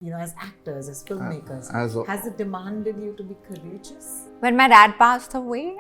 as actors, as filmmakers, has it demanded you to be courageous? When my dad passed away,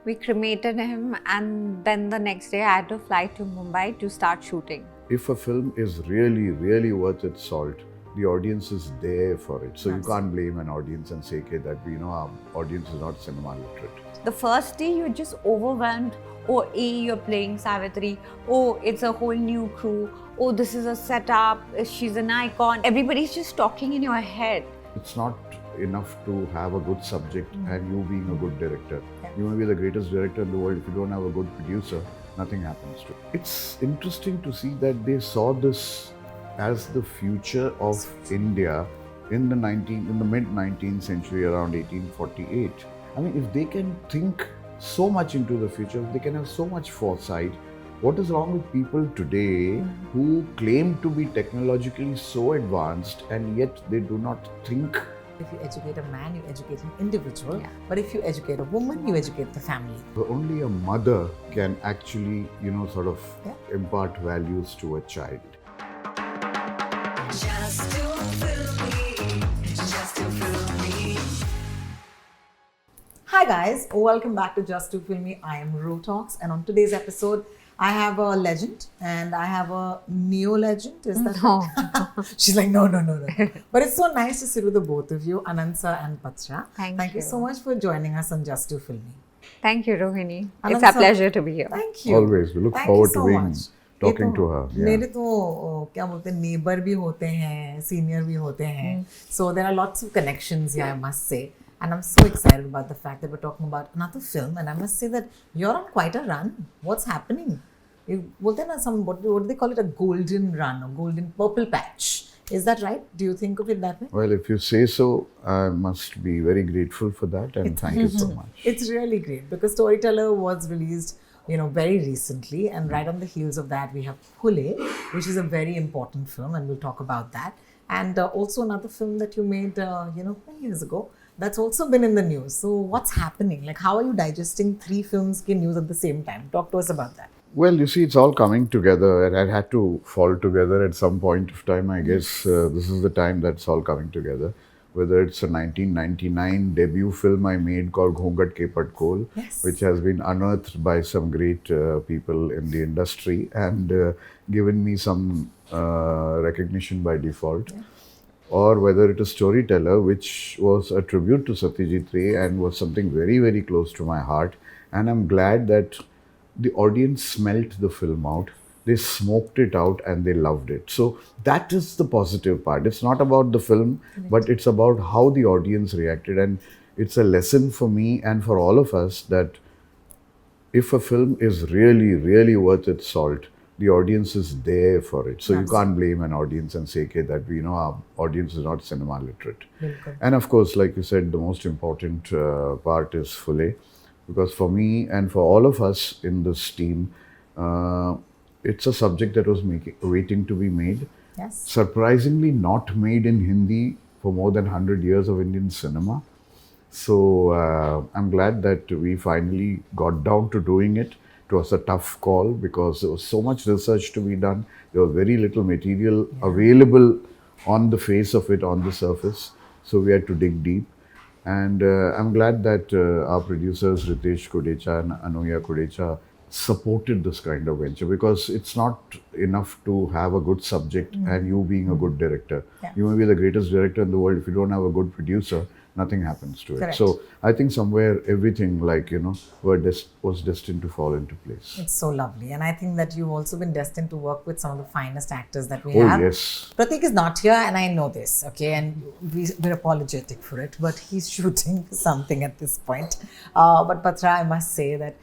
we cremated him, and then the next day I had to fly to Mumbai to start shooting. If a film is really, really worth its salt, the audience is there for it. So you can't blame an audience and say that our audience is not cinema literate. The first day you're just overwhelmed. Oh, you're playing Savitri. Oh, it's a whole new crew. Oh, this is a setup. She's an icon. Everybody's just talking in your head. It's not enough to have a good subject and you being a good director. You may be the greatest director in the world. If you don't have a good producer, nothing happens to it. It's interesting to see that they saw this as the future of India in the mid-19th century, around 1848. I mean, if they can think so much into the future, they can have so much foresight. What is wrong with people today who claim to be technologically so advanced and yet they do not think? If you educate a man, you educate an individual. But if you educate a woman, you educate the family. Only a mother can actually, impart values to a child. Just too filmy, just too filmy. Hi guys, welcome back to Just Too Filmy. I am Rotalks, and on today's episode, I have a legend and I have a neo-legend. Is that right? She's like, no. But it's so nice to sit with the both of you, Ananth and Patra. Thank you so much for joining us on Just Too Filmy. Thank you, Rohini. Ananth It's a pleasure to be here. Thank you. Always. We look forward to talking to her. मेरे तो क्या बोलते हैं neighbor भी होते हैं, senior भी होते हैं. So there are lots of connections here, I must say. And I'm so excited about the fact that we're talking about another film. And I must say that you're on quite a run. What's happening? What do they call it? A golden run or golden purple patch. Is that right? Do you think of it that way? Well, if you say so, I must be very grateful for that and thank you so much. It's really great because Storyteller was released very recently, and right on the heels of that we have Phule, which is a very important film, and we'll talk about that. And also another film that you made, many years ago, that's also been in the news. So what's happening? Like, how are you digesting 3 films in news at the same time? Talk to us about that. Well, you see, it's all coming together, and it had to fall together at some point of time. I guess this is the time that's all coming together. Whether it's a 1999 debut film I made called Ghongat Ke Pat Khol, which has been unearthed by some great people in the industry and given me some recognition by default. Or whether it is Storyteller, which was a tribute to Satyajit Ray and was something very, very close to my heart. And I'm glad that the audience smelt the film out. They smoked it out and they loved it. So that is the positive part. It's not about the film, but it's about how the audience reacted. And it's a lesson for me and for all of us that if a film is really, really worth its salt, the audience is there for it. So you can't blame an audience and say that our audience is not cinema literate. And of course, like you said, the most important part is Phule. Because for me and for all of us in this team, it's a subject that was waiting to be made. Surprisingly not made in Hindi for more than 100 years of Indian cinema. So I'm glad that we finally got down to doing it. It was a tough call because there was so much research to be done. There was very little material available on the face of it, on the surface. So we had to dig deep. And I'm glad that our producers, Ritesh Kodecha and Anuya Kodecha, supported this kind of venture because it's not enough to have a good subject and you being a good director. You may be the greatest director in the world. If you don't have a good producer, nothing happens to it. Correct. So I think somewhere everything was destined to fall into place. It's so lovely. And I think that you've also been destined to work with some of the finest actors that we have. Oh, yes. Pratik is not here and I know this, okay? And we're apologetic for it, but he's shooting something at this point. But Patra, I must say that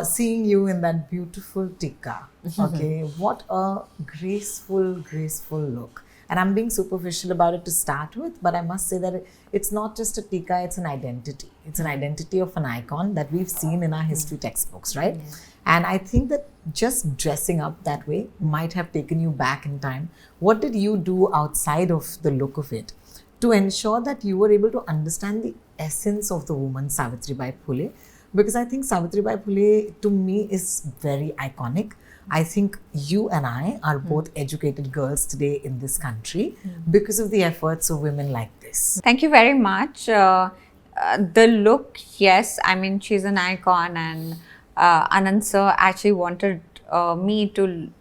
seeing you in that beautiful tikka, okay? What a graceful look. And I'm being superficial about it to start with, but I must say that it's not just a tikka, it's an identity. It's an identity of an icon that we've seen in our history textbooks, right? And I think that just dressing up that way might have taken you back in time. What did you do outside of the look of it to ensure that you were able to understand the essence of the woman Savitribai Phule? Because I think Savitribai Phule to me is very iconic. I think you and I are both educated girls today in this country because of the efforts of women like this. Thank you very much. The look, yes, I mean, she's an icon, and Ananth sir actually wanted me to.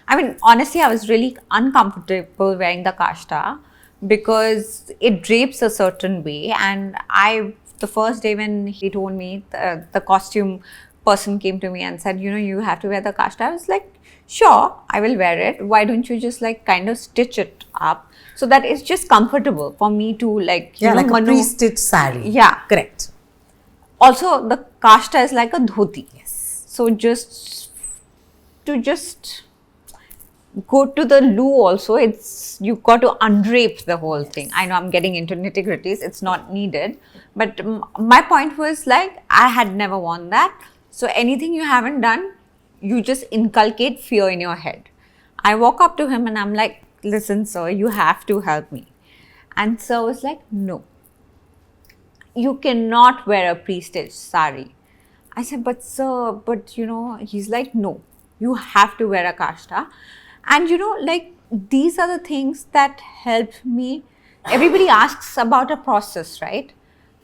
I mean, honestly, I was really uncomfortable wearing the kashta because it drapes a certain way. And the first day when he told me, the costume person came to me and said, you have to wear the kashta. I was like, sure, I will wear it. Why don't you just like kind of stitch it up so that it's just comfortable for me to like, Like a pre-stitched sari. Yeah. Correct. Also, the kashta is like a dhoti. Yes. So just go to the loo also, you got to undrape the whole thing. I know I'm getting into nitty gritties, it's not needed. But my point was like, I had never worn that. So anything you haven't done, you just inculcate fear in your head. I walk up to him and I'm like, listen sir, you have to help me. And sir was like, no, you cannot wear a pre-stitched sari. I said, but sir, he's like, no, you have to wear a kashta. And like, these are the things that help me. Everybody asks about a process, right?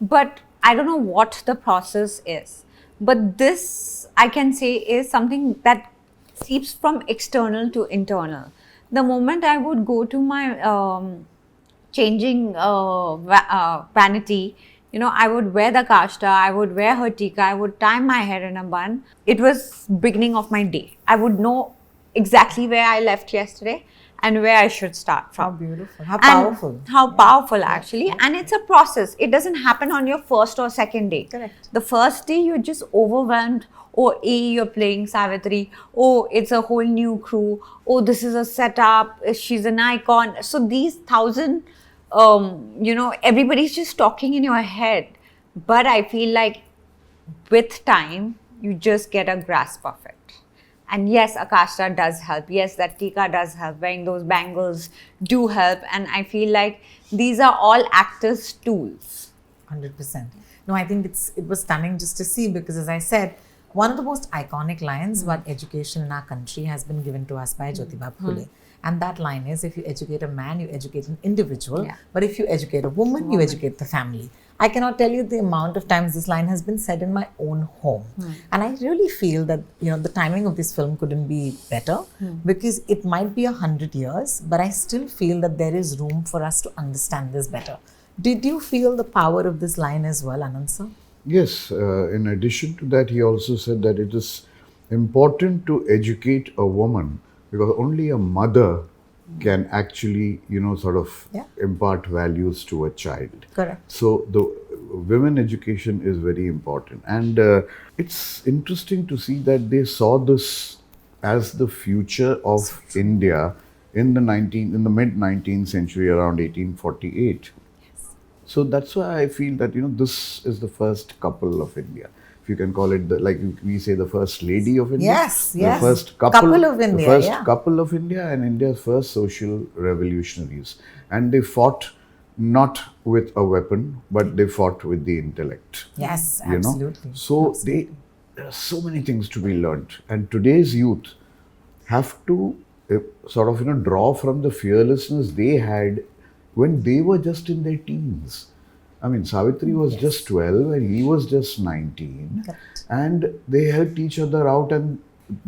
But I don't know what the process is. But this, I can say, is something that seeps from external to internal. The moment I would go to my changing vanity, I would wear the kashta, I would wear her tika, I would tie my hair in a bun. It was beginning of my day. I would know exactly where I left yesterday and where I should start from. How beautiful. How powerful. How powerful actually. And it's a process. It doesn't happen on your first or second day. Correct. The first day you're just overwhelmed. Oh, you're playing Savitri. Oh, it's a whole new crew. Oh, this is a setup. She's an icon. So these 1,000, everybody's just talking in your head. But I feel like with time, you just get a grasp of it. And yes, Akashta does help. Yes, that tika does help. Wearing those bangles do help. And I feel like these are all actors' tools. 100%. No, I think it was stunning just to see because, as I said, one of the most iconic lines about education in our country has been given to us by Jyotirao Phule. And that line is, if you educate a man, you educate an individual. Yeah. But if you educate a woman, you educate the family. I cannot tell you the amount of times this line has been said in my own home. And I really feel that, the timing of this film couldn't be better because it might be 100 years, but I still feel that there is room for us to understand this better. Did you feel the power of this line as well, Ananth sir? Yes, in addition to that, he also said that it is important to educate a woman because only a mother can actually, impart values to a child. Correct. So the women education is very important. And it's interesting to see that they saw this as the future of India in the mid-19th century, around 1848. So that's why I feel that, this is the first couple of India. If you can call it, we say the first lady of India. Yes, the yes. First couple of India, The first yeah. couple of India and India's first social revolutionaries. And they fought not with a weapon, but they fought with the intellect. Yes, you know? absolutely. So there are so many things to be learnt. And today's youth have to draw from the fearlessness they had when they were just in their teens. I mean, Savitri was just 12 and he was just 19. Correct. And they helped each other out and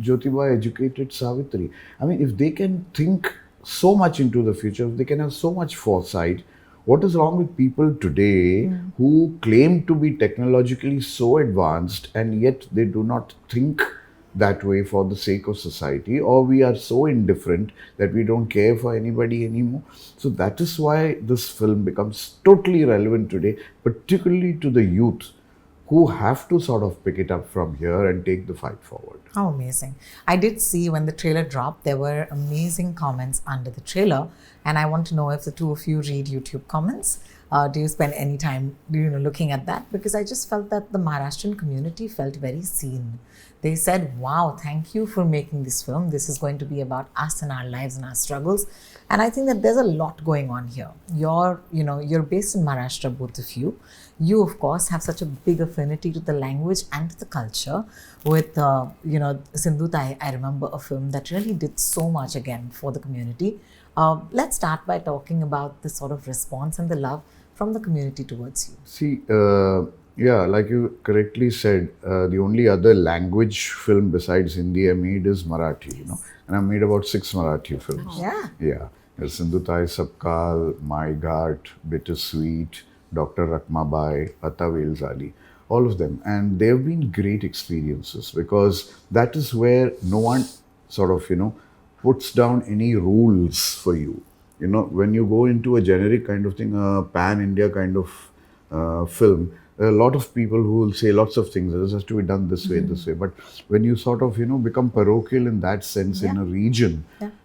Jyotirao educated Savitri. I mean, if they can think so much into the future, if they can have so much foresight, what is wrong with people today who claim to be technologically so advanced and yet they do not think that way for the sake of society, or we are so indifferent that we don't care for anybody anymore. So that is why this film becomes totally relevant today, particularly to the youth who have to sort of pick it up from here and take the fight forward. How amazing. I did see when the trailer dropped, there were amazing comments under the trailer. And I want to know if the two of you read YouTube comments. Do you spend any time looking at that? Because I just felt that the Maharashtrian community felt very seen. They said, wow, thank you for making this film. This is going to be about us and our lives and our struggles. And I think that there's a lot going on here. You're based in Maharashtra, both of you. You, of course, have such a big affinity to the language and to the culture. With, Sindhut, I remember a film that really did so much again for the community. Let's start by talking about the sort of response and the love from the community towards you. See, yeah, like you correctly said, the only other language film besides Hindi I made is Marathi, and I made about 6 Marathi films. Yeah. Yeah. There's Sindhutai Sabkal, My Ghat, Bittersweet, Dr. Rakmabai, Atavel Zali, all of them. And they've been great experiences because that is where no one sort of, puts down any rules for you. When you go into a generic kind of thing, a pan-India kind of film, there are a lot of people who will say lots of things. This has to be done this way, this way. But when you sort of, become parochial in that sense in a region,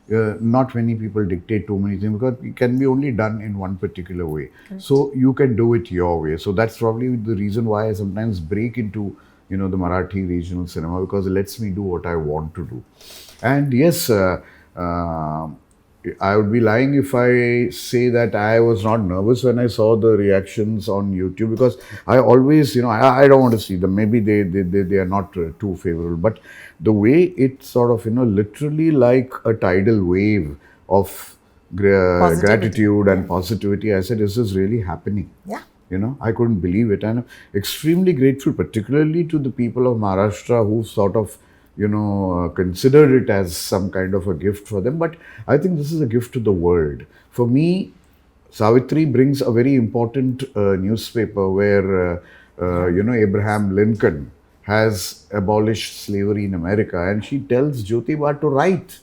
not many people dictate too many things because it can be only done in one particular way. Correct. So you can do it your way. So that's probably the reason why I sometimes break into, the Marathi regional cinema because it lets me do what I want to do. And yes, I would be lying if I say that I was not nervous when I saw the reactions on YouTube because I always, I don't want to see them. Maybe they are not too favorable. But the way it sort of, literally like a tidal wave of gratitude and positivity, I said, is this really happening? Yeah. I couldn't believe it. And I'm extremely grateful, particularly to the people of Maharashtra who sort of considered it as some kind of a gift for them. But I think this is a gift to the world. For me, Savitri brings a very important newspaper where, Abraham Lincoln has abolished slavery in America. And she tells Jyotirao to write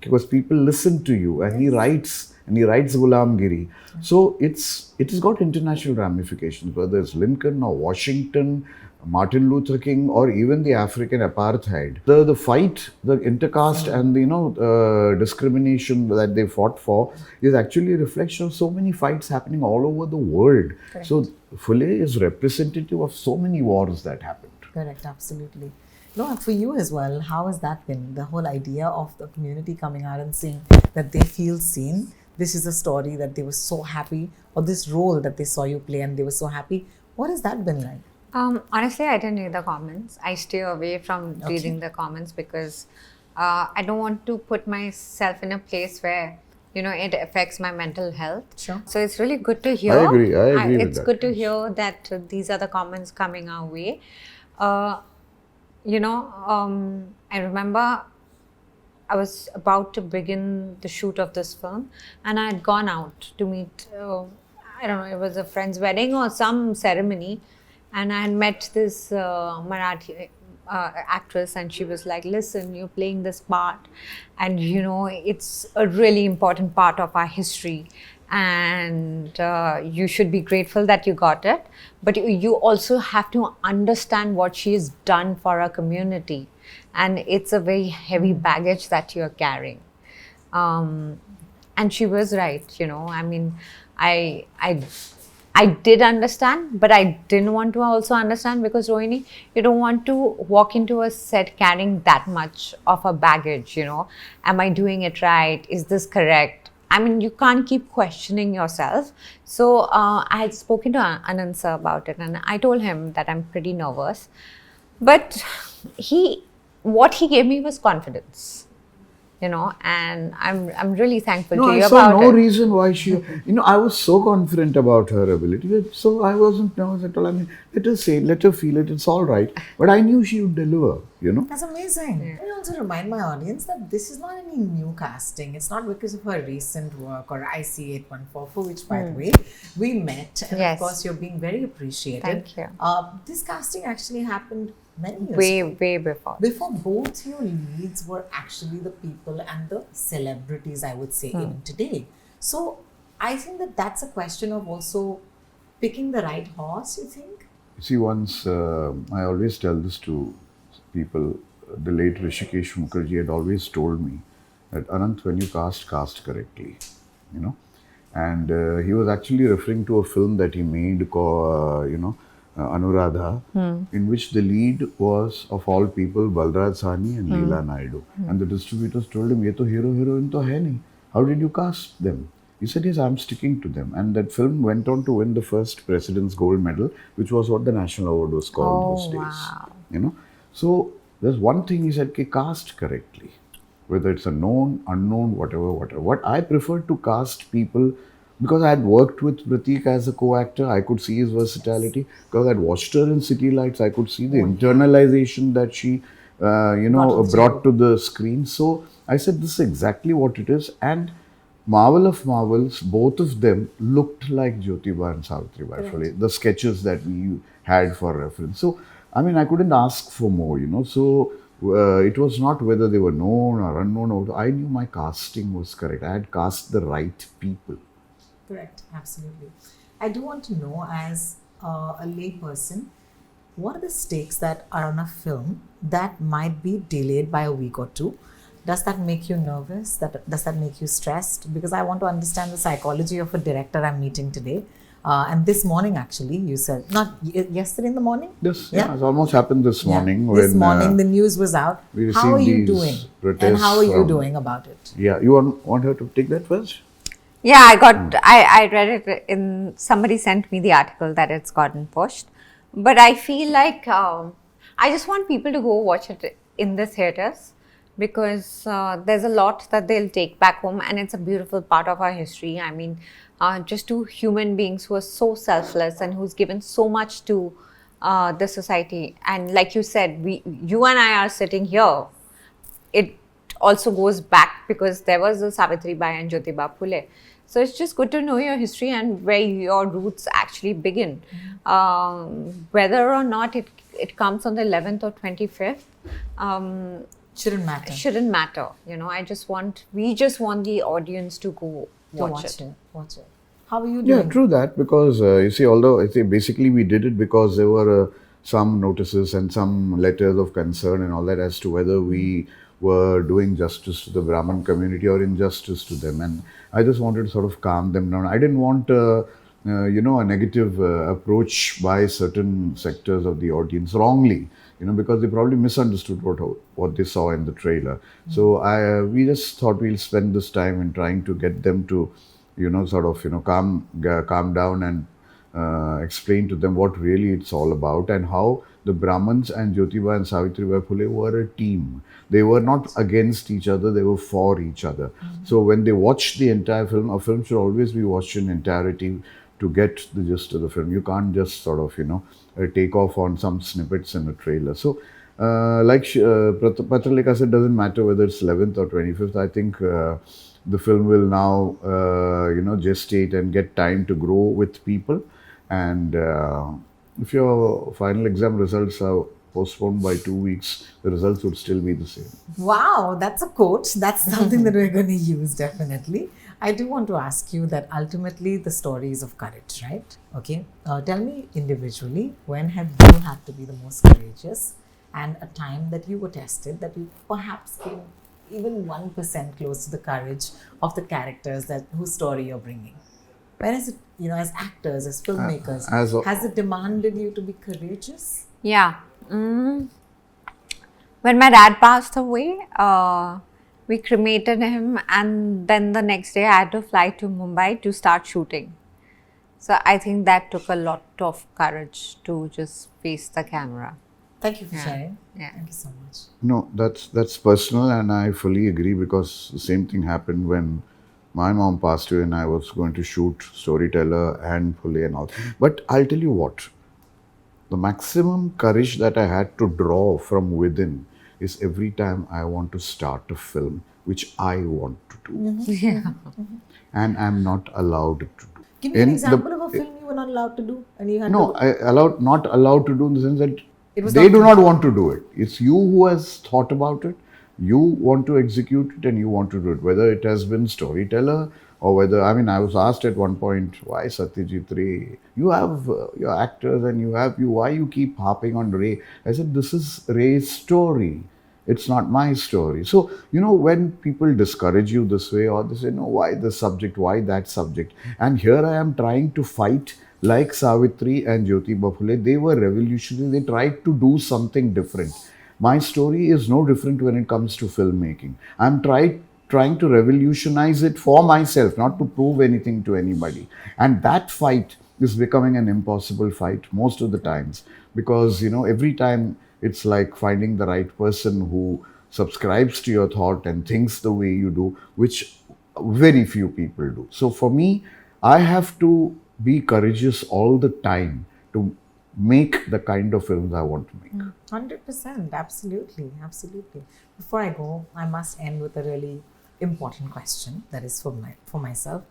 because people listen to you. And he writes Ghulamgiri. So it has got international ramifications, whether it's Lincoln or Washington, Martin Luther King, or even the African apartheid. The fight, the intercaste and the discrimination that they fought for is actually a reflection of so many fights happening all over the world. Correct. So Phule is representative of so many wars that happened. Correct, absolutely. No, and for you as well, how has that been? The whole idea of the community coming out and saying that they feel seen. This is a story that they were so happy, or this role that they saw you play and they were so happy. What has that been like? Honestly, I didn't read the comments. I stay away from reading the comments because I don't want to put myself in a place where, it affects my mental health. Sure. So it's really good to hear. I agree with It's that. good to hear that these are the comments coming our way. I remember I was about to begin the shoot of this film and I had gone out to meet, I don't know, it was a friend's wedding or some ceremony. And I had met this Marathi actress and she was like, listen, you're playing this part and it's a really important part of our history and you should be grateful that you got it. But you also have to understand what she has done for our community. And it's a very heavy baggage that you're carrying. And she was right, I mean, I did understand, but I didn't want to also understand because Rohini, you don't want to walk into a set carrying that much of a baggage, Am I doing it right? Is this correct? I mean, you can't keep questioning yourself. So I had spoken to Ananth sir about it and I told him that I'm pretty nervous. But what he gave me was confidence. And I'm really thankful to you I about saw no it. reason why she, I was so confident about her ability. So I wasn't nervous at all. I mean, let her say it, let her feel it, it's all right. But I knew she would deliver, That's amazing. Let me also remind my audience that this is not any new casting. It's not because of her recent work or IC814, for which, by the way, we met. And Yes. of course, you're being very appreciated. Thank you. This casting actually happened many years Way before. before both your leads were actually the people and the celebrities, I would say, even today. So I think that that's a question of also picking the right horse, you think? See, once, I always tell this to people, the late Rishikesh Mukherjee had always told me that, Ananth, when you cast correctly, And he was actually referring to a film that he made called, Anuradha, in which the lead was, of all people, Balraj Sahni and Leela Naidu. And the distributors told him, ye to hero-heroine to hai nahi. how did you cast them? He said, yes, I'm sticking to them. And that film went on to win the first President's Gold Medal, which was what the National Award was called those days. Wow. You know, so there's one thing he said, "Ki cast correctly, whether it's a known, unknown, whatever. What I prefer to cast people, because I had worked with Pratik as a co-actor, I could see his versatility. Because I'd watched her in City Lights, I could see the internalization that she, brought to the screen. So I said, this is exactly what it is. And marvel of marvels, both of them looked like Jyotirao and Savitribai Phule, the sketches that we had for reference. So, I mean, I couldn't ask for more, So, it was not whether they were known or unknown. I knew my casting was correct. I had cast the right people. Correct, absolutely. I do want to know, as a lay person, what are the stakes that are on a film that might be delayed by a week or two? Does that make you nervous? Does that make you stressed? Because I want to understand the psychology of a director I'm meeting today. And this morning, actually, you said, not yesterday in the morning? Yes, yeah, it almost happened this morning. This when, morning, the news was out. we How are received you these doing? And protests how are you from- doing about it? Yeah, you want her to take that first? Yeah, I read it in, somebody sent me the article that it's gotten pushed. But I feel like I just want people to go watch it in the theatres, because there's a lot that they'll take back home, and it's a beautiful part of our history. I mean, just two human beings who are so selfless and who's given so much to the society. And like you said, you and I are sitting here. It also goes back because there was a Savitribai and Jyotirao Phule. So it's just good to know your history and where your roots actually begin. Whether or not it comes on the 11th or 25th, Shouldn't matter. shouldn't matter. We just want the audience to go watch it. Watch it. How are you doing? Yeah, true that, because you see, although I think basically we did it because there were some notices and some letters of concern and all that as to whether we were doing justice to the Brahmin community or injustice to them. And I just wanted to sort of calm them down. I didn't want a negative approach by certain sectors of the audience wrongly, because they probably misunderstood what they saw in the trailer. So we just thought we'll spend this time in trying to get them to, calm down and explain to them what really it's all about, and how the Brahmins and Jyotirao and Savitribai Phule were a team. They were not against each other, they were for each other. So when they watch the entire film, a film should always be watched in entirety to get the gist of the film. You can't just sort of, take off on some snippets in a trailer. So, Patralekhaa said, doesn't matter whether it's 11th or 25th. I think the film will now, gestate and get time to grow with people. And if your final exam results are postponed by 2 weeks, the results would still be the same. Wow, that's a quote. That's something that we're going to use, definitely. I do want to ask you that ultimately the story is of courage, right? Okay. Tell me individually, when have you had to be the most courageous, and a time that you were tested, that you perhaps came even 1% close to the courage of the characters whose story you're bringing? When is it, as actors, as filmmakers, has it demanded you to be courageous? Yeah. When my dad passed away, we cremated him, and then the next day I had to fly to Mumbai to start shooting. So I think that took a lot of courage to just face the camera. Thank you for sharing. Yeah. Thank you so much. No, that's personal, and I fully agree, because the same thing happened when my mom passed away and I was going to shoot Storyteller and Phule and all. But I'll tell you what, the maximum courage that I had to draw from within is every time I want to start a film, which I want to do. Yeah. And I'm not allowed to do. Give me an example of a film you were not allowed to do, and you had No, not allowed to do in the sense that It was they not do you. not want to do it. It's you who has thought about it. You want to execute it and you want to do it. Whether it has been Storyteller or whether, I was asked at one point, why Satyajit Ray? You have your actors and why you keep harping on Ray? I said, this is Ray's story. It's not my story. So, when people discourage you this way, or they say, no, why this subject, why that subject? And here I am trying to fight like Savitri and Jyotirao Phule. They were revolutionary. They tried to do something different. My story is no different when it comes to filmmaking. I'm trying trying to revolutionize it for myself, not to prove anything to anybody. And that fight is becoming an impossible fight most of the times, because every time it's like finding the right person who subscribes to your thought and thinks the way you do, which very few people do. So for me, I have to be courageous all the time to make the kind of films I want to make. 100%, absolutely, absolutely. Before I go, I must end with a really important question that is for myself.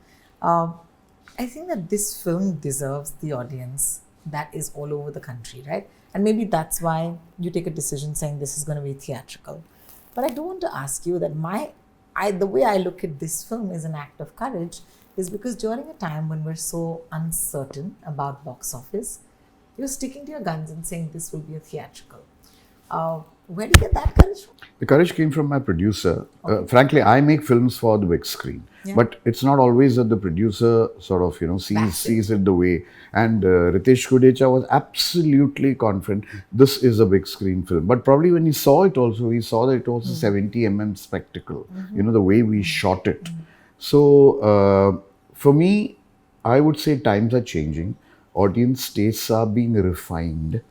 I think that this film deserves the audience that is all over the country, right? And maybe that's why you take a decision saying this is going to be theatrical. But I do want to ask you that the way I look at this film is an act of courage, is because during a time when we're so uncertain about box office, you're sticking to your guns and saying this will be a theatrical. Where do you get that courage from? The courage came from my producer. Frankly, I make films for the big screen, Yeah. but it's not always that the producer sort of sees it the way. And Ritesh Kudecha was absolutely confident this is a big screen film. But probably when he saw it also, he saw that it was a 70 spectacle. The way we shot it. So for me, I would say times are changing. Audience tastes are being refined.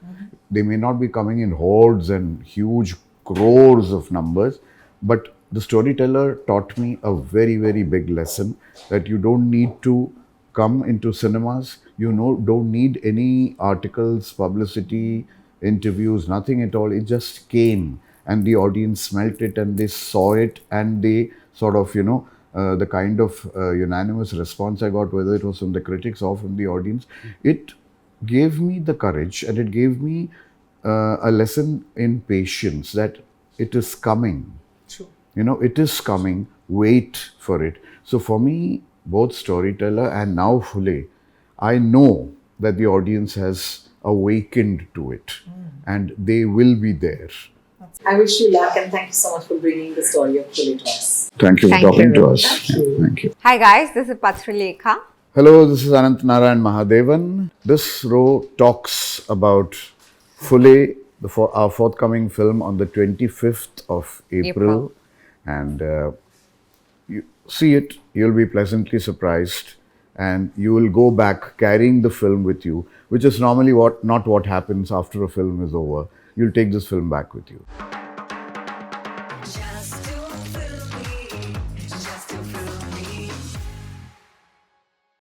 They may not be coming in hordes and huge crores of numbers, but the storyteller taught me a very, very big lesson that you don't need to come into cinemas. Don't need any articles, publicity, interviews, nothing at all. It just came and the audience smelt it and they saw it and they sort of, the kind of unanimous response I got, whether it was from the critics or from the audience, it gave me the courage and it gave me a lesson in patience that it is coming. True. It is coming. Wait for it. So for me, both storyteller and now Phule, I know that the audience has awakened to it and they will be there. I wish you luck and thank you so much for bringing the story of Phule to us. Thank you for Thank talking you. to us. Thank you. Hi guys, this is Patralekhaa. Hello, this is Ananth Mahadevan. This row talks about Phule, our forthcoming film on the 25th of April. And you see it, you'll be pleasantly surprised and you will go back carrying the film with you, which is normally not what happens after a film is over. You'll take this film back with you.